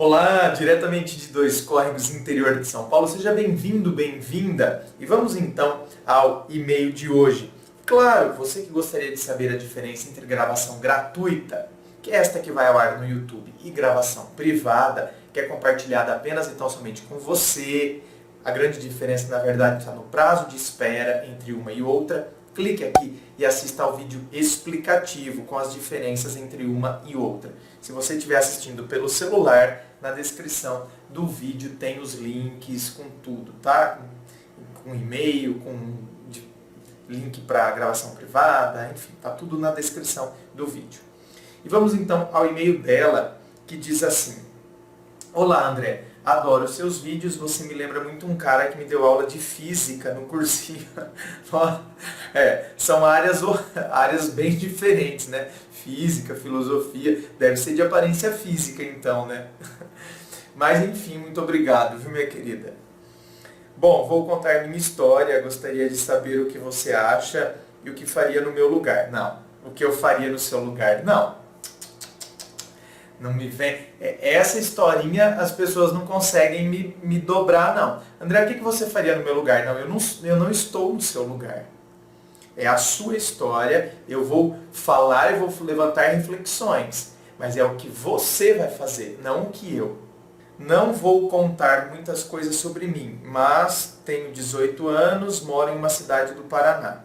Olá, diretamente de Dois Córregos, interior de São Paulo. Seja bem-vindo, bem-vinda. E vamos então ao e-mail de hoje. Claro, você que gostaria de saber a diferença entre gravação gratuita, que é esta que vai ao ar no YouTube, e gravação privada, que é compartilhada apenas e tão somente com você. A grande diferença, na verdade, está no prazo de espera entre uma e outra. Clique aqui e assista ao vídeo explicativo com as diferenças entre uma e outra. Se você estiver assistindo pelo celular, na descrição do vídeo tem os links com tudo, tá? Com e-mail, com link para gravação privada, enfim, tá tudo na descrição do vídeo. E vamos então ao e-mail dela, que diz assim: Olá, André. Adoro os seus vídeos, você me lembra muito um cara que me deu aula de física no cursinho. São áreas bem diferentes, né? Física, filosofia, deve ser de aparência física então, né? Mas enfim, muito obrigado, viu, minha querida? Bom, vou contar minha história, gostaria de saber o que você acha e o que faria no meu lugar. Não, o que eu faria no seu lugar, não. Não me vem. Essa historinha as pessoas não conseguem me dobrar, não. André, o que você faria no meu lugar? Não, eu não estou no seu lugar. É a sua história, eu vou falar e vou levantar reflexões. Mas é o que você vai fazer, não o que eu. Não vou contar muitas coisas sobre mim, mas tenho 18 anos, moro em uma cidade do Paraná.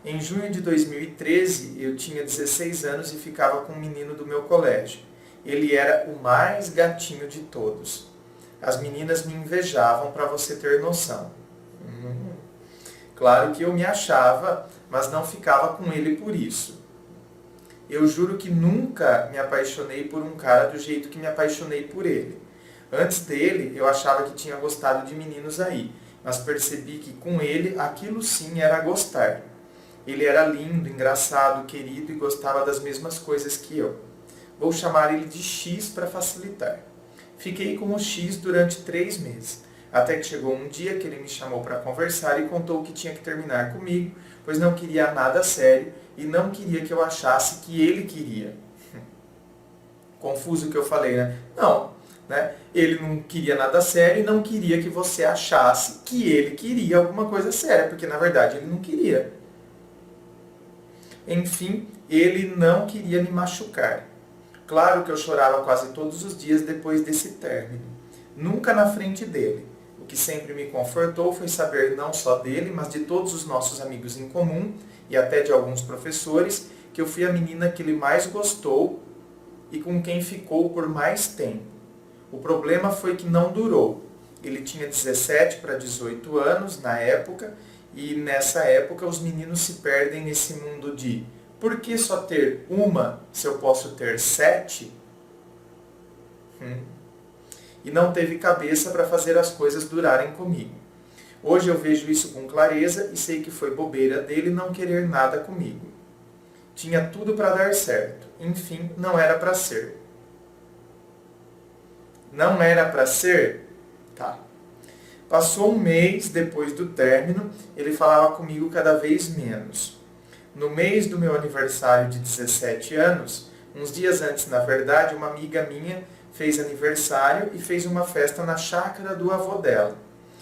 Em junho de 2013, eu tinha 16 anos e ficava com um menino do meu colégio. Ele era o mais gatinho de todos. As meninas me invejavam, para você ter noção. Claro que eu me achava, mas não ficava com ele por isso. Eu juro que nunca me apaixonei por um cara do jeito que me apaixonei por ele. Antes dele, eu achava que tinha gostado de meninos aí, mas percebi que com ele, aquilo sim era gostar. Ele era lindo, engraçado, querido e gostava das mesmas coisas que eu. Vou chamar ele de X para facilitar. Fiquei com o X durante 3 meses, até que chegou um dia que ele me chamou para conversar e contou que tinha que terminar comigo, pois não queria nada sério e não queria que eu achasse que ele queria. Confuso o que eu falei, né? Não, né? Ele não queria nada sério e não queria que você achasse que ele queria alguma coisa séria, porque na verdade ele não queria. Enfim, ele não queria me machucar. Claro que eu chorava quase todos os dias depois desse término. Nunca na frente dele. O que sempre me confortou foi saber não só dele, mas de todos os nossos amigos em comum e até de alguns professores, que eu fui a menina que ele mais gostou e com quem ficou por mais tempo. O problema foi que não durou. Ele tinha 17 para 18 anos na época, e nessa época os meninos se perdem nesse mundo de: por que só ter uma se eu posso ter 7? E não teve cabeça para fazer as coisas durarem comigo. Hoje eu vejo isso com clareza e sei que foi bobeira dele não querer nada comigo. Tinha tudo para dar certo. Enfim, não era para ser. Não era para ser? Tá. Passou um mês depois do término, ele falava comigo cada vez menos. No mês do meu aniversário de 17 anos, uns dias antes, na verdade, uma amiga minha fez aniversário e fez uma festa na chácara do avô dela.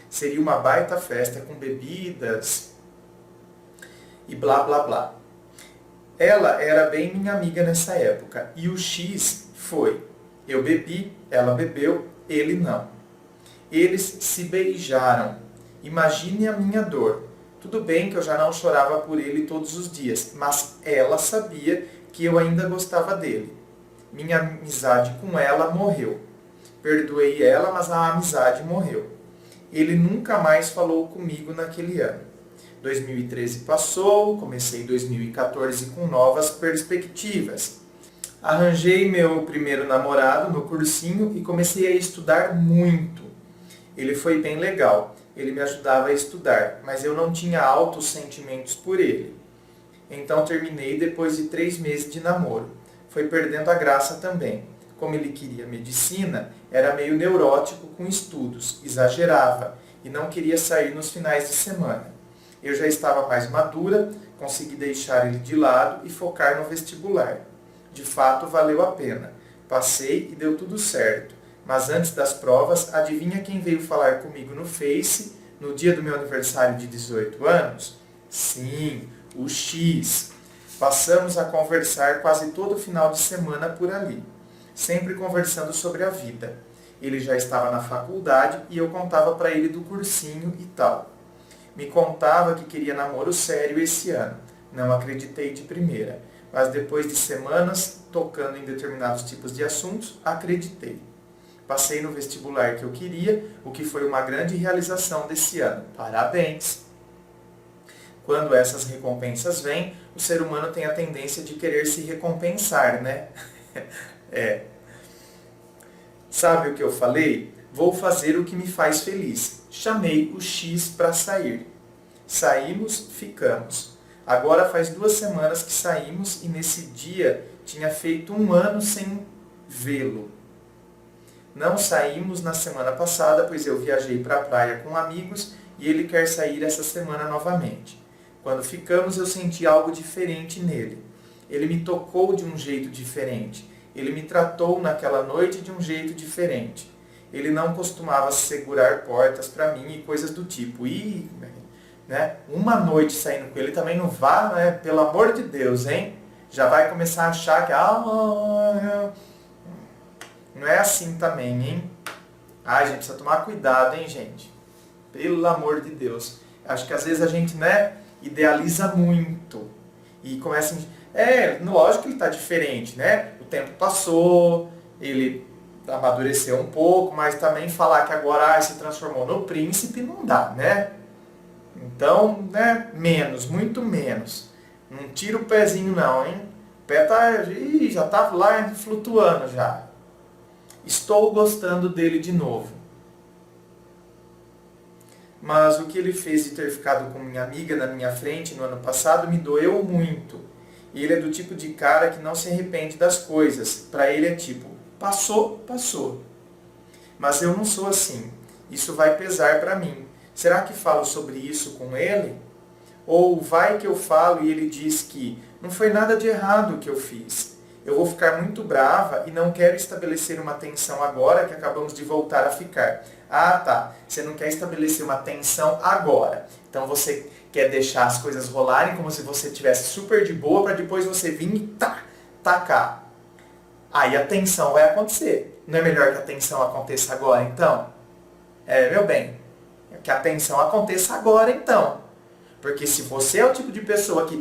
Seria uma baita festa com bebidas e blá blá blá. Ela era bem minha amiga nessa época e o X foi: eu bebi, ela bebeu, ele não. Eles se beijaram. Imagine a minha dor. Tudo bem que eu já não chorava por ele todos os dias, mas ela sabia que eu ainda gostava dele. Minha amizade com ela morreu. Perdoei ela, mas a amizade morreu. Ele nunca mais falou comigo naquele ano. 2013 passou, comecei 2014 com novas perspectivas. Arranjei meu primeiro namorado no cursinho e comecei a estudar muito. Ele foi bem legal. Ele me ajudava a estudar, mas eu não tinha altos sentimentos por ele. Então terminei depois de 3 meses de namoro. Foi perdendo a graça também. Como ele queria medicina, era meio neurótico com estudos, exagerava e não queria sair nos finais de semana. Eu já estava mais madura, consegui deixar ele de lado e focar no vestibular. De fato, valeu a pena. Passei e deu tudo certo. Mas antes das provas, adivinha quem veio falar comigo no Face no dia do meu aniversário de 18 anos? Sim, o X. Passamos a conversar quase todo final de semana por ali, sempre conversando sobre a vida. Ele já estava na faculdade e eu contava para ele do cursinho e tal. Me contava que queria namoro sério esse ano. Não acreditei de primeira, mas depois de semanas tocando em determinados tipos de assuntos, acreditei. Passei no vestibular que eu queria, o que foi uma grande realização desse ano. Parabéns! Quando essas recompensas vêm, o ser humano tem a tendência de querer se recompensar, né? Sabe o que eu falei? Vou fazer o que me faz feliz. Chamei o X para sair. Saímos, ficamos. Agora faz 2 semanas que saímos e nesse dia tinha feito 1 ano sem vê-lo. Não saímos na semana passada, pois eu viajei para a praia com amigos e ele quer sair essa semana novamente. Quando ficamos, eu senti algo diferente nele. Ele me tocou de um jeito diferente. Ele me tratou naquela noite de um jeito diferente. Ele não costumava segurar portas para mim e coisas do tipo. E, né, uma noite saindo com ele também não vá, né? Pelo amor de Deus, hein? Já vai começar a achar que... não é assim também, hein? Ai, gente, precisa tomar cuidado, hein, gente? Pelo amor de Deus. Acho que às vezes a gente, né, idealiza muito. E começa a... lógico que ele está diferente, né? O tempo passou, ele amadureceu um pouco, mas também falar que agora se transformou no príncipe não dá, né? Então, né, menos, muito menos. Não tira o pezinho não, hein? O pé já tá lá flutuando já. Estou gostando dele de novo. Mas o que ele fez de ter ficado com minha amiga na minha frente no ano passado me doeu muito. E ele é do tipo de cara que não se arrepende das coisas. Para ele é tipo, passou, passou. Mas eu não sou assim. Isso vai pesar para mim. Será que falo sobre isso com ele? Ou vai que eu falo e ele diz que não foi nada de errado o que eu fiz. Eu vou ficar muito brava e não quero estabelecer uma tensão agora que acabamos de voltar a ficar. Ah, tá. Você não quer estabelecer uma tensão agora. Então você quer deixar as coisas rolarem como se você estivesse super de boa para depois você vir e tacar. Aí a tensão vai acontecer. Não é melhor que a tensão aconteça agora, então? Meu bem, que a tensão aconteça agora, então. Porque se você é o tipo de pessoa que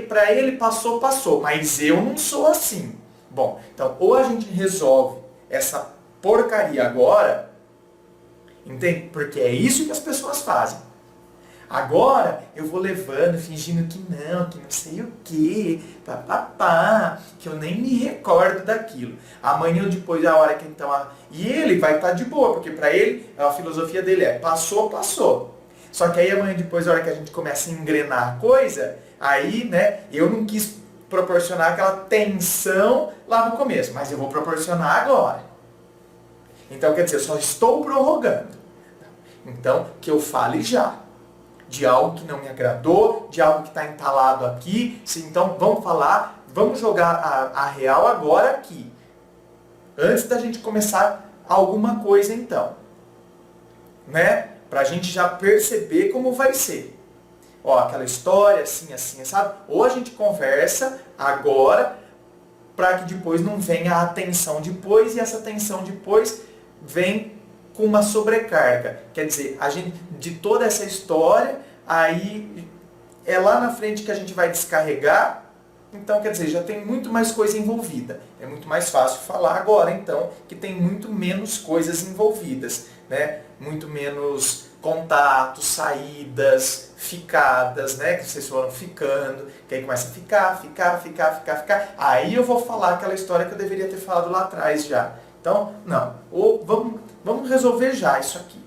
para ele passou, passou, mas eu não sou assim. Bom, então ou a gente resolve essa porcaria agora, entende? Porque é isso que as pessoas fazem. Agora eu vou levando, fingindo que não sei o quê, papapá, que eu nem me recordo daquilo. Amanhã ou depois, a hora que então... E ele vai estar de boa, porque para ele, a filosofia dele é passou, passou. Só que aí amanhã depois, a hora que a gente começa a engrenar a coisa, aí, né, eu não quis proporcionar aquela tensão lá no começo, mas eu vou proporcionar agora. Então, quer dizer, eu só estou prorrogando. Então, que eu fale já. De algo que não me agradou, de algo que está entalado aqui. Então, vamos falar, vamos jogar a real agora aqui. Antes da gente começar alguma coisa, então. Né? Pra gente já perceber como vai ser. Ó, aquela história, assim, assim, sabe? Ou a gente conversa agora, para que depois não venha a tensão depois, e essa tensão depois vem com uma sobrecarga. Quer dizer, a gente, de toda essa história, aí é lá na frente que a gente vai descarregar. Então, quer dizer, já tem muito mais coisa envolvida. É muito mais fácil falar agora, então, que tem muito menos coisas envolvidas, né? Muito menos contatos, saídas, ficadas, né? Que vocês foram ficando, que aí começa a ficar. Aí eu vou falar aquela história que eu deveria ter falado lá atrás já. Então, não. Ou vamos resolver já isso aqui.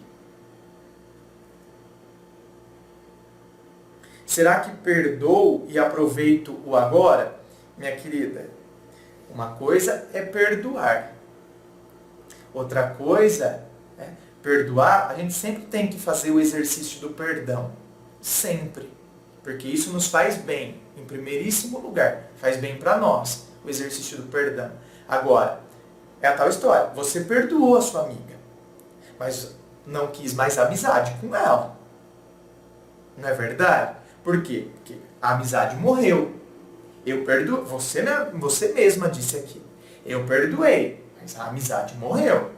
Será que perdoo e aproveito o agora? Minha querida, uma coisa é perdoar. Outra coisa é perdoar. A gente sempre tem que fazer o exercício do perdão. Sempre. Porque isso nos faz bem. Em primeiríssimo lugar. Faz bem para nós o exercício do perdão. Agora, é a tal história. Você perdoou a sua amiga, mas não quis mais amizade com ela. Não é verdade? Por quê? Porque a amizade morreu. Eu perdoo. Você mesma disse aqui. Eu perdoei, mas a amizade morreu.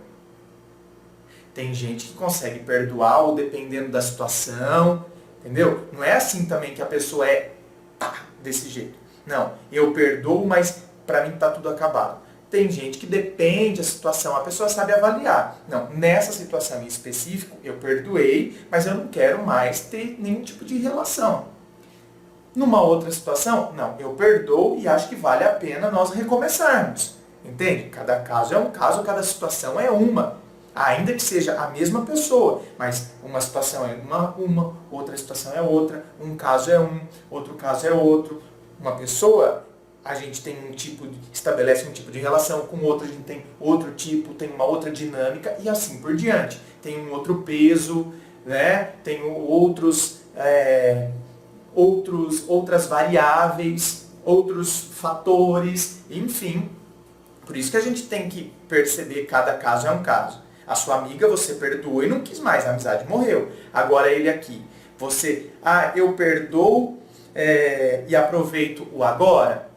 Tem gente que consegue perdoar ou dependendo da situação, entendeu? Não é assim também que a pessoa é desse jeito. Não, eu perdoo, mas pra mim tá tudo acabado. Tem gente que depende da situação, a pessoa sabe avaliar. Não, nessa situação em específico, eu perdoei, mas eu não quero mais ter nenhum tipo de relação. Numa outra situação, não, eu perdoo e acho que vale a pena nós recomeçarmos. Entende? Cada caso é um caso, cada situação é uma. Ainda que seja a mesma pessoa, mas uma situação é uma, outra situação é outra, um caso é um, outro caso é outro. Uma pessoa, a gente tem estabelece um tipo de relação, com outra a gente tem outro tipo, tem uma outra dinâmica e assim por diante. Tem um outro peso, né? Tem outras variáveis, outros fatores, enfim. Por isso que a gente tem que perceber que cada caso é um caso. A sua amiga você perdoou e não quis mais, a amizade morreu. Agora ele aqui, eu perdoo e aproveito o agora.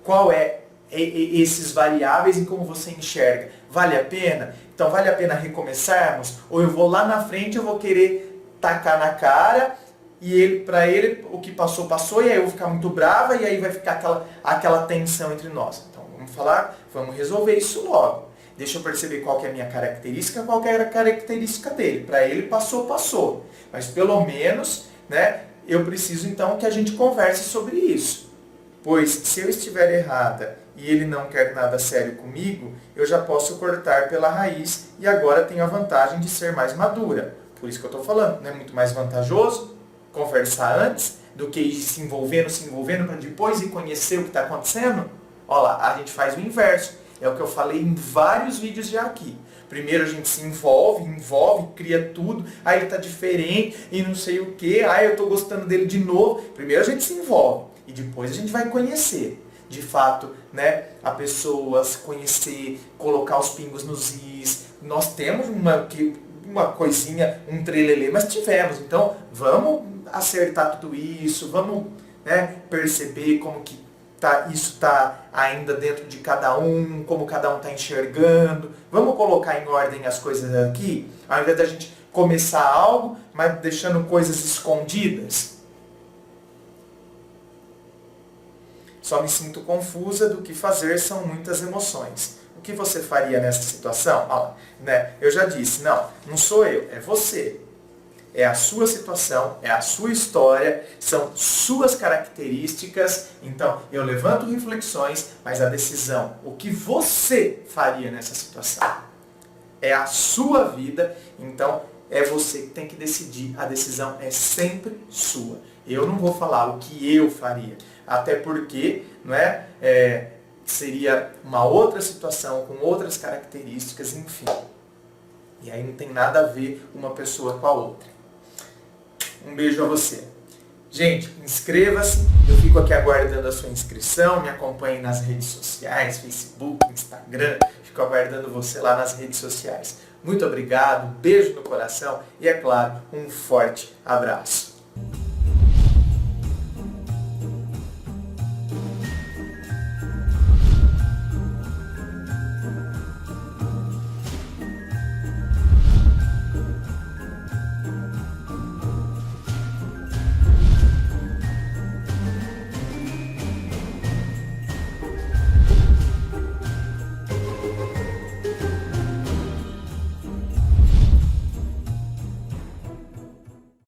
Qual é esses variáveis e como você enxerga? Vale a pena? Então vale a pena recomeçarmos? Ou eu vou lá na frente, eu vou querer tacar na cara e para ele o que passou, passou, e aí eu vou ficar muito brava e aí vai ficar aquela tensão entre nós. Então vamos resolver isso logo. Deixa eu perceber qual que é a minha característica, qual que é a característica dele. Para ele, passou. Mas pelo menos, né, eu preciso então que a gente converse sobre isso. Pois se eu estiver errada e ele não quer nada sério comigo, eu já posso cortar pela raiz e agora tenho a vantagem de ser mais madura. Por isso que eu estou falando, não é muito mais vantajoso conversar antes do que ir se envolvendo para depois ir conhecer o que está acontecendo? Olha lá, a gente faz o inverso. É o que eu falei em vários vídeos já aqui. Primeiro a gente se envolve, cria tudo, aí ele está diferente e não sei o que, eu estou gostando dele de novo. Primeiro a gente se envolve e depois a gente vai conhecer. De fato, né, a pessoa, se conhecer, colocar os pingos nos is. Nós temos uma coisinha, um trelelê, mas tivemos. Então vamos acertar tudo isso, vamos, né, perceber como que isso está ainda dentro de cada um, como cada um está enxergando. Vamos colocar em ordem as coisas aqui, ao invés da gente começar algo, mas deixando coisas escondidas. Só me sinto confusa do que fazer, são muitas emoções. O que você faria nessa situação? Né? Eu já disse, não sou eu, é você. É a sua situação, é a sua história, são suas características. Então, eu levanto reflexões, mas a decisão, o que você faria nessa situação? É a sua vida, então é você que tem que decidir. A decisão é sempre sua. Eu não vou falar o que eu faria, até porque seria uma outra situação, com outras características, enfim. E aí não tem nada a ver uma pessoa com a outra. Um beijo a você. Gente, inscreva-se. Eu fico aqui aguardando a sua inscrição. Me acompanhe nas redes sociais, Facebook, Instagram. Fico aguardando você lá nas redes sociais. Muito obrigado, beijo no coração e, é claro, um forte abraço.